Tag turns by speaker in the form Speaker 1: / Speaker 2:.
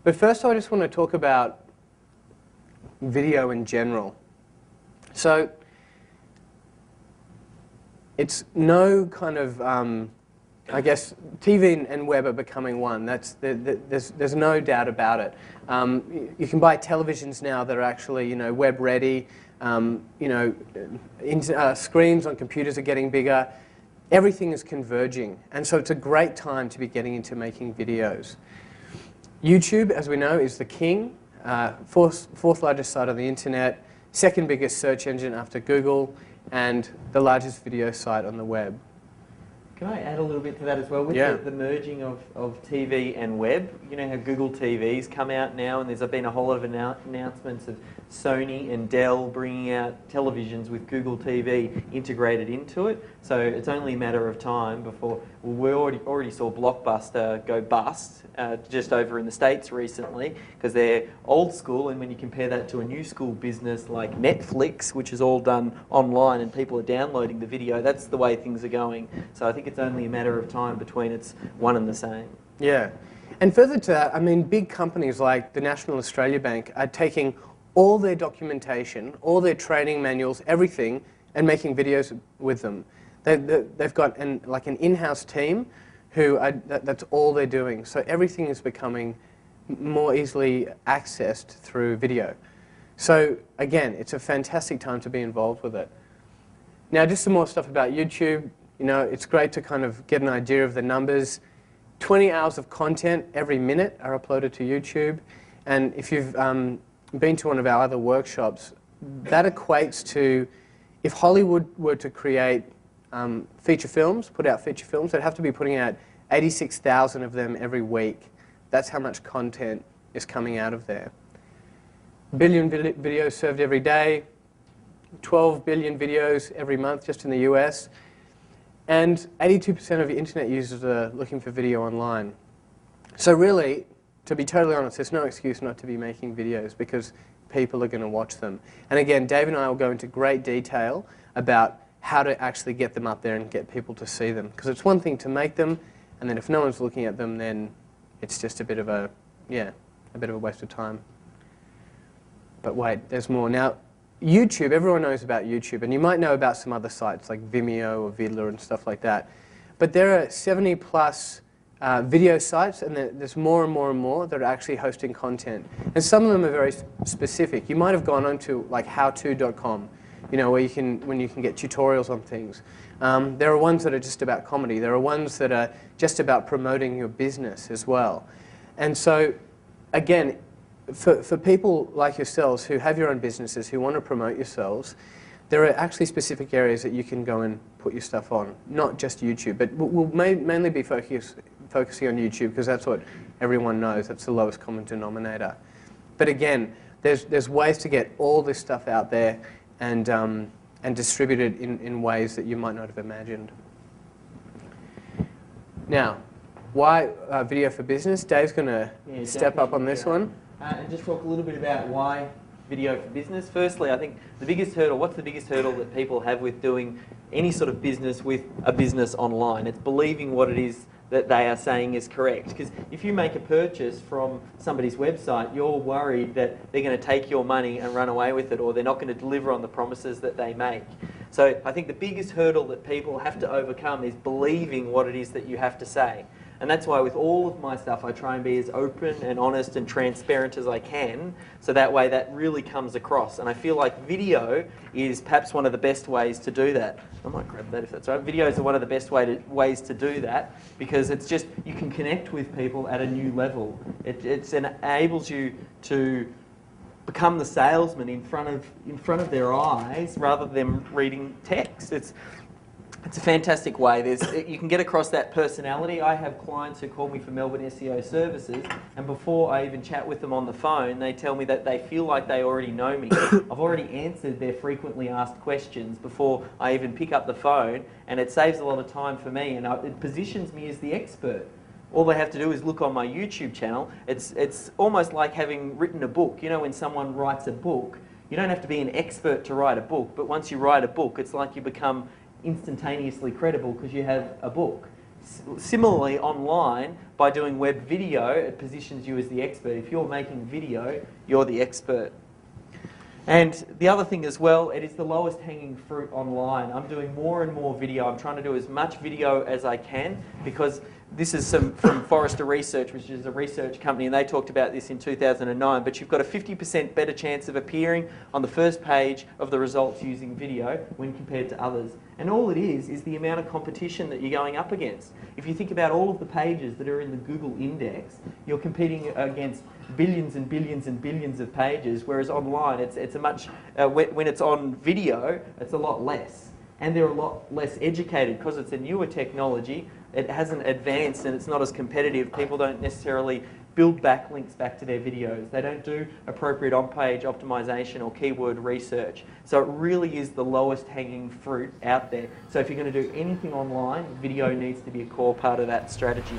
Speaker 1: But first I just want to talk about video in general. So it's no kind of, I guess, TV and web are becoming one. There's no doubt about it. You can buy televisions now that are actually, web ready. Screens on computers are getting bigger. Everything is converging, and so it's a great time to be getting into making videos. YouTube, as we know, is the king, fourth largest site on the internet, second biggest search engine after Google, and the largest video site on the web.
Speaker 2: Can I add a little bit to that as well? With the merging of TV and web, you know how Google TV's come out now, and there's been a whole lot of announcements of Sony and Dell bringing out televisions with Google TV integrated into it. So it's only a matter of time before we already saw Blockbuster go bust just over in the States recently because they're old school, and when you compare that to a new school business like Netflix, which is all done online and people are downloading the video, that's the way things are going. So I think it's only a matter of time between it's one and the same.
Speaker 1: Yeah. And further to that, I mean, big companies like the National Australia Bank are taking all their documentation, all their training manuals, everything, and making videos with them. They've got an in-house team who that's all they're doing. So everything is becoming more easily accessed through video. So again, it's a fantastic time to be involved with it. Now, just some more stuff about YouTube. It's great to kind of get an idea of the numbers. 20 hours of content every minute are uploaded to YouTube. And if you've been to one of our other workshops, that equates to, if Hollywood were to create feature films, put out feature films, they'd have to be putting out 86,000 of them every week. That's how much content is coming out of there. Billion videos served every day, 12 billion videos every month just in the US. And 82% of internet users are looking for video online. So really, to be totally honest, there's no excuse not to be making videos because people are going to watch them. And again, Dave and I will go into great detail about how to actually get them up there and get people to see them. Because it's one thing to make them, and then if no one's looking at them, then it's just a bit of a waste of time. But wait, there's more. Now, YouTube, everyone knows about YouTube, and you might know about some other sites like Vimeo or Vidler and stuff like that. But there are 70 plus video sites, and there's more and more and more that are actually hosting content. And some of them are very specific. You might have gone onto like howto.com, where you can get tutorials on things. There are ones that are just about comedy. There are ones that are just about promoting your business as well. And so, again, for people like yourselves who have your own businesses, who want to promote yourselves, there are actually specific areas that you can go and put your stuff on, not just YouTube. But we'll mainly be focusing on YouTube because that's what everyone knows. That's the lowest common denominator. But again, there's ways to get all this stuff out there and distribute it in ways that you might not have imagined. Now, why video for business? Dave's going to step up on this one.
Speaker 2: And just talk a little bit about why video for business. Firstly, I think the biggest hurdle, what's the biggest hurdle that people have with doing any sort of business with a business online? It's believing what it is that they are saying is correct. Because if you make a purchase from somebody's website, you're worried that they're going to take your money and run away with it, or they're not going to deliver on the promises that they make. So I think the biggest hurdle that people have to overcome is believing what it is that you have to say. And that's why with all of my stuff I try and be as open and honest and transparent as I can, so that way that really comes across. And I feel like video is perhaps one of the best ways to do that. I might grab that if that's right. Videos are one of the best ways to do that because it's just, you can connect with people at a new level. It enables you to become the salesman in front of their eyes rather than reading text. It's a fantastic way. You can get across that personality. I have clients who call me for Melbourne SEO services, and before I even chat with them on the phone, they tell me that they feel like they already know me. I've already answered their frequently asked questions before I even pick up the phone, and it saves a lot of time for me, and it positions me as the expert. All they have to do is look on my YouTube channel. It's almost like having written a book. You know, when someone writes a book, you don't have to be an expert to write a book, but once you write a book, it's like you become instantaneously credible because you have a book. Similarly, online, by doing web video, it positions you as the expert. If you're making video, you're the expert. And the other thing as well, it is the lowest hanging fruit online. I'm doing more and more video. I'm trying to do as much video as I can, because this is from Forrester Research, which is a research company, and they talked about this in 2009. But you've got a 50% better chance of appearing on the first page of the results using video when compared to others. And all it is the amount of competition that you're going up against. If you think about all of the pages that are in the Google index, you're competing against billions and billions and billions of pages, whereas online it's a much, when it's on video, it's a lot less. And they're a lot less educated because it's a newer technology. It hasn't advanced and it's not as competitive. People don't necessarily build backlinks back to their videos. They don't do appropriate on-page optimization or keyword research. So it really is the lowest hanging fruit out there. So if you're going to do anything online, video needs to be a core part of that strategy.